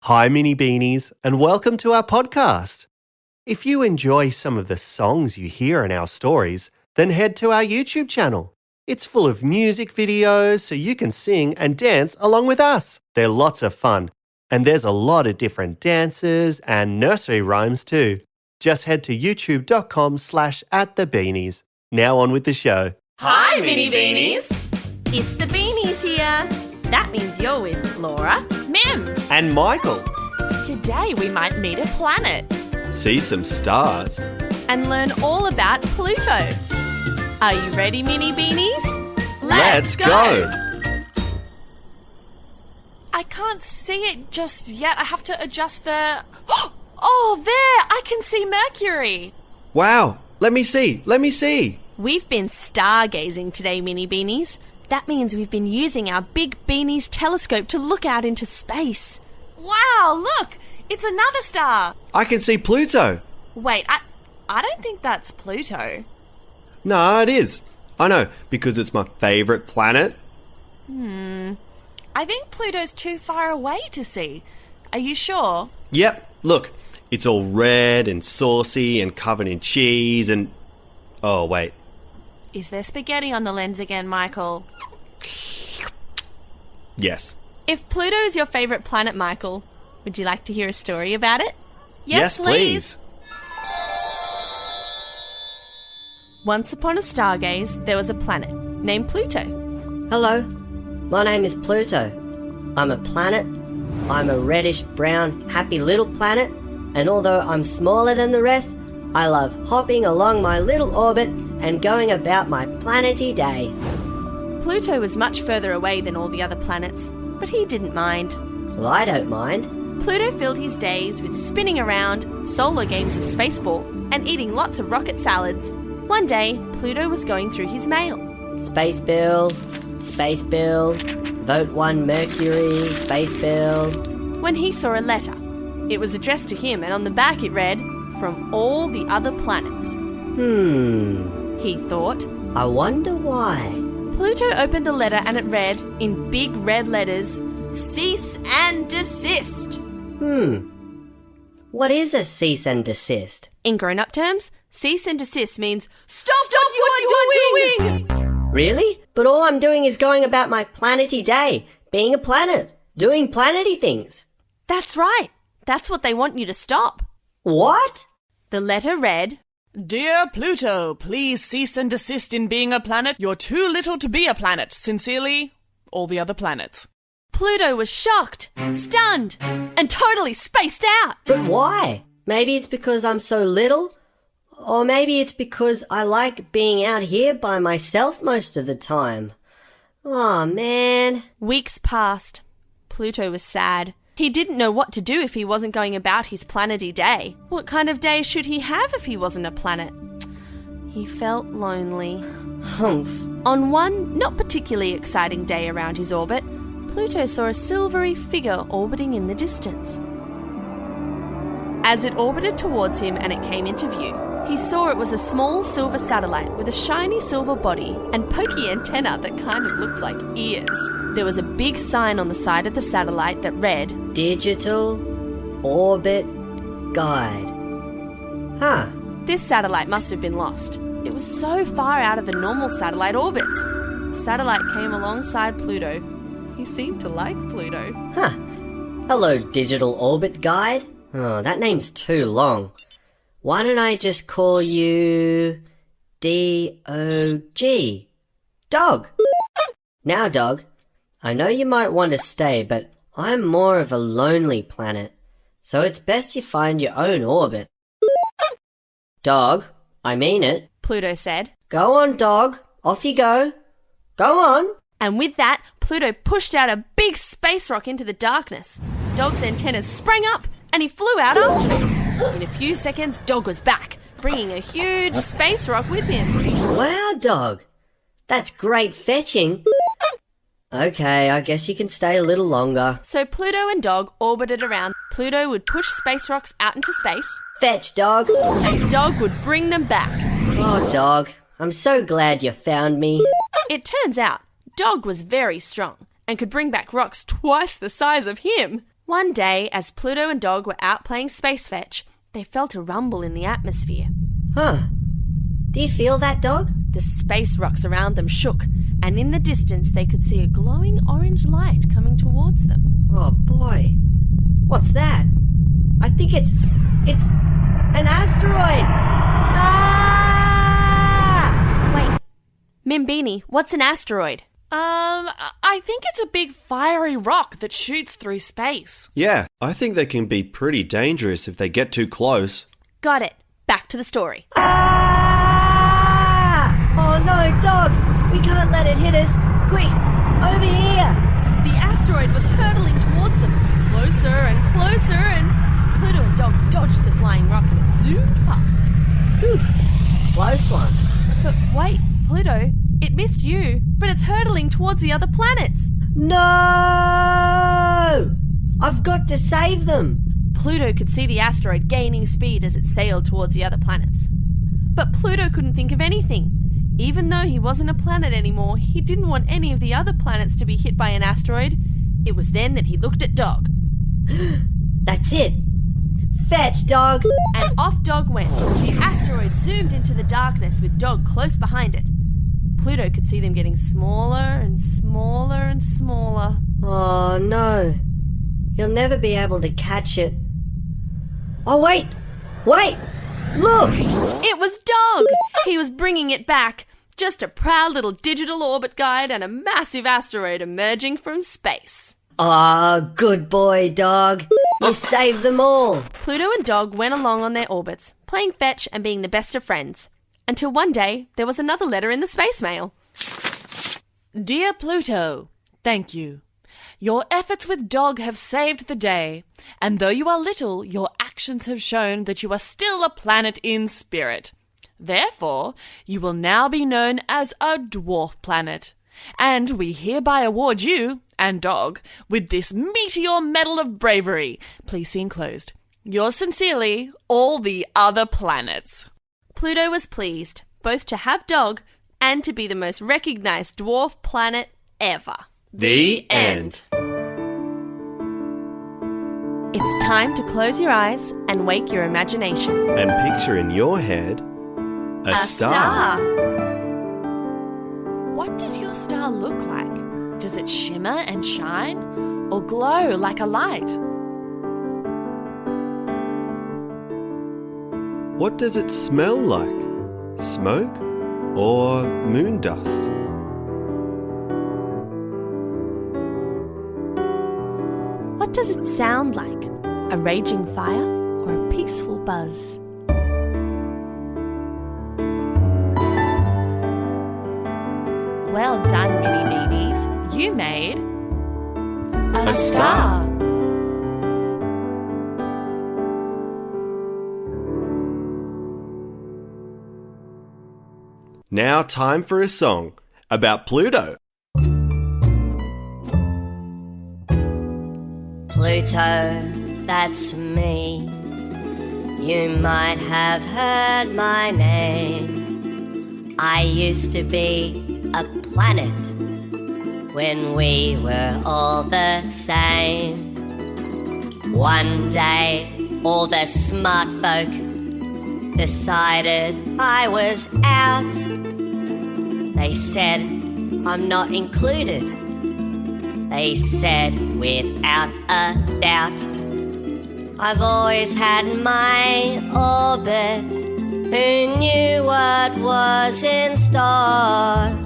Hi, Mini Beanies, and welcome to our podcast. If you enjoy some of the songs you hear in our stories, then head to our YouTube channel. It's full of music videos so you can sing and dance along with us. They're lots of fun, and there's a lot of different dances and nursery rhymes too. Just head to youtube.com/@thebeanies. Now on with the show. Hi, Mini Beanies! It's the Beanies here. That means you're with Laura, Mim! And Michael. Today we might meet a planet See some stars. and learn all about Pluto. Are you ready, Mini Beanies? Let's go! I can't see it just yet. I have to adjust the... Oh, there! I can see Mercury! Wow, let me see. We've been stargazing today, Mini Beanies. That means we've been using our big Beanies telescope to look out into space. Wow, look! It's another star! I can see Pluto. Wait, I don't think that's Pluto. No, it is. I know, because it's my favourite planet. I think Pluto's too far away to see. Are you sure? Yep, look, it's all red and saucy and covered in cheese and... Oh, wait. Is there spaghetti on the lens again, Michael? Yes. If Pluto is your favourite planet, Michael, would you like to hear a story about it? Yes, please. Once upon a stargaze, there was a planet named Pluto. Hello, my name is Pluto. I'm a planet. I'm a reddish-brown, happy little planet, and although I'm smaller than the rest, I love hopping along my little orbit and going about my planety day. Pluto was much further away than all the other planets, but he didn't mind. Well, I don't mind. Pluto filled his days with spinning around, solo games of spaceball, and eating lots of rocket salads. One day, Pluto was going through his mail. Space bill, vote 1 Mercury, space bill. When he saw a letter. It was addressed to him, and on the back it read, "From all the other planets." He thought. I wonder why. Pluto opened the letter and it read, in big red letters, "Cease and desist." What is a cease and desist? In grown-up terms, cease and desist means stop what you are doing! Really? But all I'm doing is going about my planety day, being a planet, doing planety things. That's right. That's what they want you to stop. What? The letter read, Dear Pluto, please cease and desist in being a planet. You're too little to be a planet. Sincerely, all the other planets. Pluto was shocked, stunned, and totally spaced out. But why? Maybe it's because I'm so little? Or maybe it's because I like being out here by myself most of the time. Aw, man. Weeks passed. Pluto was sad. He didn't know what to do if he wasn't going about his planety day. What kind of day should he have if he wasn't a planet? He felt lonely. Humph. On one not particularly exciting day around his orbit, Pluto saw a silvery figure orbiting in the distance. As it orbited towards him and it came into view, he saw it was a small silver satellite with a shiny silver body and pokey antenna that kind of looked like ears. There was a big sign on the side of the satellite that read, Digital Orbit Guide. Huh. This satellite must have been lost. It was so far out of the normal satellite orbits. The satellite came alongside Pluto. He seemed to like Pluto. Huh. Hello, Digital Orbit Guide. Oh, that name's too long. Why don't I just call you D.O.G? Dog. Now, Dog, I know you might want to stay, but I'm more of a lonely planet, so it's best you find your own orbit. Dog, I mean it. Pluto said. Go on, Dog. Off you go. Go on. And with that, Pluto pushed out a big space rock into the darkness. Dog's antennas sprang up and he flew out after them. In a few seconds, Dog was back, bringing a huge space rock with him. Wow, Dog. That's great fetching. Okay, I guess you can stay a little longer. So Pluto and Dog orbited around. Pluto would push space rocks out into space. Fetch, Dog. And Dog would bring them back. Oh, Dog, I'm so glad you found me. It turns out, Dog was very strong and could bring back rocks twice the size of him. One day, as Pluto and Dog were out playing space fetch, they felt a rumble in the atmosphere. Huh. Do you feel that, Dog? The space rocks around them shook, and in the distance they could see a glowing orange light coming towards them. Oh boy. What's that? I think it's an asteroid! Ah! Wait, Beanie, what's an asteroid? I think it's a big fiery rock that shoots through space. Yeah, I think they can be pretty dangerous if they get too close. Got it. Back to the story. Ah! Oh no, Dog! We can't let it hit us! Quick! Over here! The asteroid was hurtling towards them, closer and closer, and Pluto and Dog dodged the flying rock and it zoomed past them. Whew. Close one. But wait, Pluto, it missed you, but it's hurtling towards the other planets. No! I've got to save them! Pluto could see the asteroid gaining speed as it sailed towards the other planets. But Pluto couldn't think of anything. Even though he wasn't a planet anymore, he didn't want any of the other planets to be hit by an asteroid. It was then that he looked at Dog. That's it! Fetch, Dog! And off Dog went. The asteroid zoomed into the darkness with Dog close behind it. Pluto could see them getting smaller and smaller and smaller. Oh no. He'll never be able to catch it. Oh wait! Wait! Look! It was Dog! He was bringing it back. Just a proud little digital orbit guide and a massive asteroid emerging from space. Oh, good boy, Dog. You saved them all. Pluto and Dog went along on their orbits, playing fetch and being the best of friends. Until one day, there was another letter in the space mail. Dear Pluto, thank you. Your efforts with Dog have saved the day, and though you are little, your actions have shown that you are still a planet in spirit. Therefore, you will now be known as a dwarf planet, and we hereby award you and Dog with this Meteor Medal of Bravery. Please see enclosed. Yours sincerely, all the other planets. Pluto was pleased, both to have Dog and to be the most recognized dwarf planet ever. The end. It's time to close your eyes and wake your imagination. And picture in your head a star. What does your star look like? Does it shimmer and shine or glow like a light? What does it smell like? Smoke or moon dust? What does it sound like? A raging fire or a peaceful buzz? Well done, Mini Beanies. You made a star. Now time for a song about Pluto. Pluto, that's me. You might have heard my name. I used to be a planet when we were all the same. One day, all the smart folk decided I was out. They said I'm not included. They said without a doubt. I've always had my orbit. Who knew what was in store?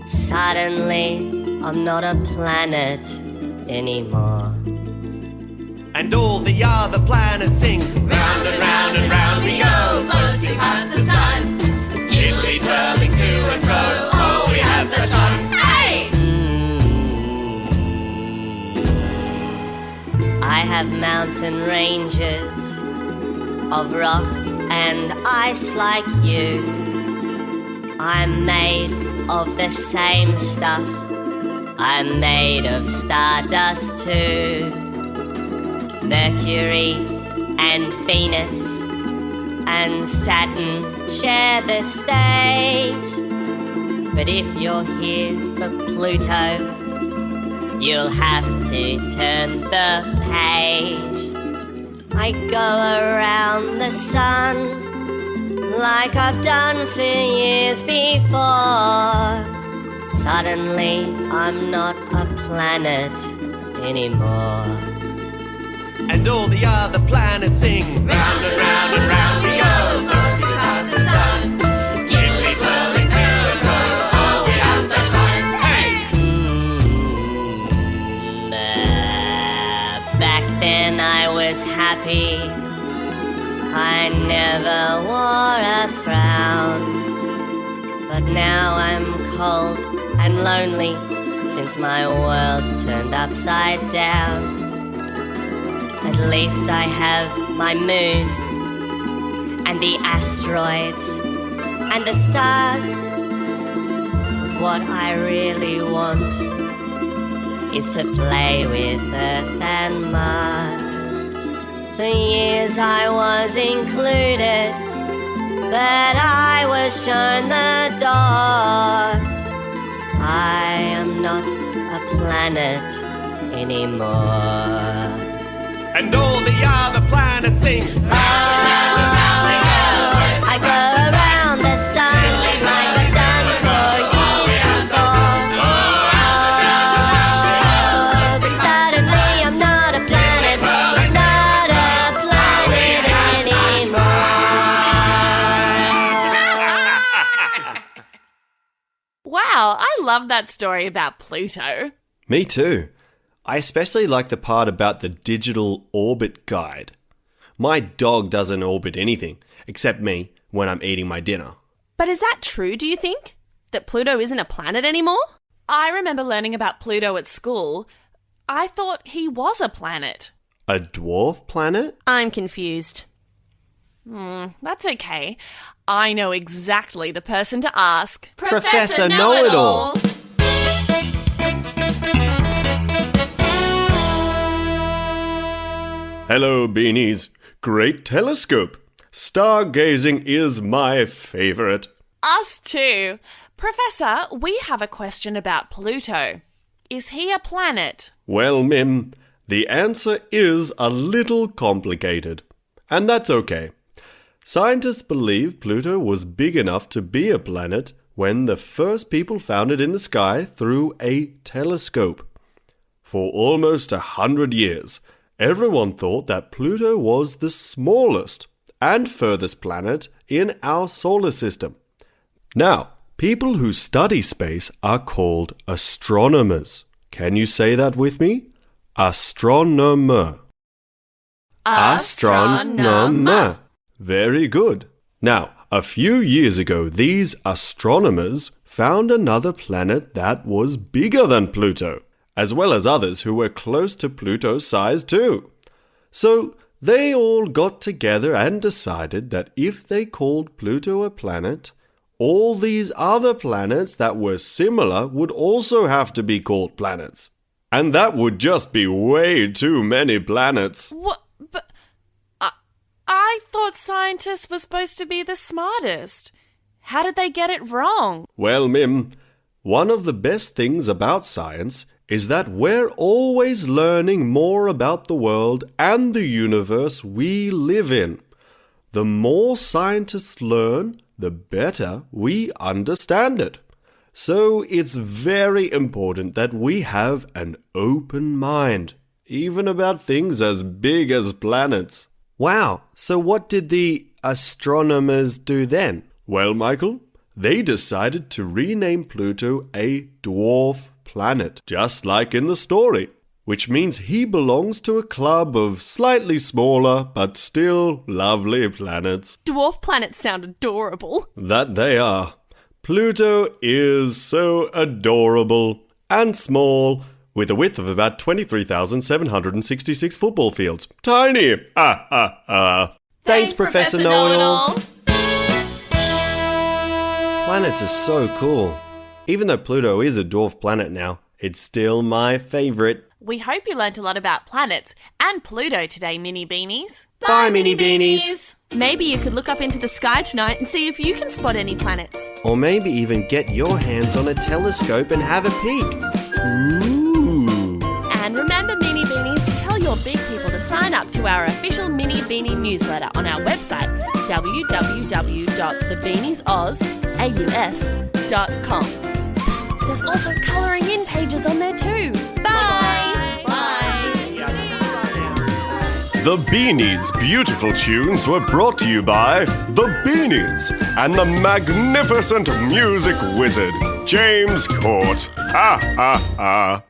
Suddenly, I'm not a planet anymore. And all the other planets sing. Round and round and round we go, floating past the sun, giddily twirling to and fro. Oh, we have such fun! Hey! I have mountain ranges of rock and ice like you. I'm made of the same stuff. I'm made of stardust too. Mercury and Venus and Saturn share the stage. But if you're here for Pluto, You'll have to turn the page. I go around the sun like I've done for years before. Suddenly I'm not a planet anymore. And all the other planets sing. Round and round and round we go, floating past the sun. Giggly twirling to and fro, oh we have such fun. Hey! Back then I was happy. I never wore a frown. But now I'm cold and lonely since my world turned upside down. At least I have my moon and the asteroids and the stars. What I really want is to play with Earth and Mars. For years I was included, but I was shown the door. I am not a planet anymore. And all the other planets sing. I go around the sun like I've done for years before. But suddenly I'm not a planet, not a planet anymore. Wow, I love that story about Pluto. Me too. I especially like the part about the digital orbit guide. My dog doesn't orbit anything, except me, when I'm eating my dinner. But is that true, do you think? That Pluto isn't a planet anymore? I remember learning about Pluto at school. I thought he was a planet. A dwarf planet? I'm confused. That's okay. I know exactly the person to ask. Professor Know-It-All. Hello, Beanies. Great telescope. Stargazing is my favorite. Us too. Professor, we have a question about Pluto. Is he a planet? Well, Mim, the answer is a little complicated. And that's okay. Scientists believe Pluto was big enough to be a planet when the first people found it in the sky through a telescope. For almost 100 years, everyone thought that Pluto was the smallest and furthest planet in our solar system. Now, people who study space are called astronomers. Can you say that with me? Astronomer. Astronomer. Very good. Now, a few years ago, these astronomers found another planet that was bigger than Pluto, as well as others who were close to Pluto's size too. So they all got together and decided that if they called Pluto a planet, all these other planets that were similar would also have to be called planets. And that would just be way too many planets. What? But I thought scientists were supposed to be the smartest. How did they get it wrong? Well, Mim, one of the best things about science is that we're always learning more about the world and the universe we live in. The more scientists learn, the better we understand it. So it's very important that we have an open mind, even about things as big as planets. Wow, so what did the astronomers do then? Well, Michael, they decided to rename Pluto a dwarf planet, just like in the story, which means he belongs to a club of slightly smaller but still lovely planets. Dwarf planets sound adorable. That they are. Pluto is so adorable and small, with a width of about 23,766 football fields. Tiny! Thanks, Professor Know-It-All. Planets are so cool. Even though Pluto is a dwarf planet now, it's still my favourite. We hope you learnt a lot about planets and Pluto today, Mini Beanies. Bye, Mini Beanies. Maybe you could look up into the sky tonight and see if you can spot any planets. Or maybe even get your hands on a telescope and have a peek. Ooh. your big people to sign up to our official mini beanie newsletter on our website, www.thebeaniesaus.com. There's also colouring in pages on there too. Bye! The Beanies' beautiful tunes were brought to you by The Beanies and the magnificent music wizard, James Court. Ha ha ha.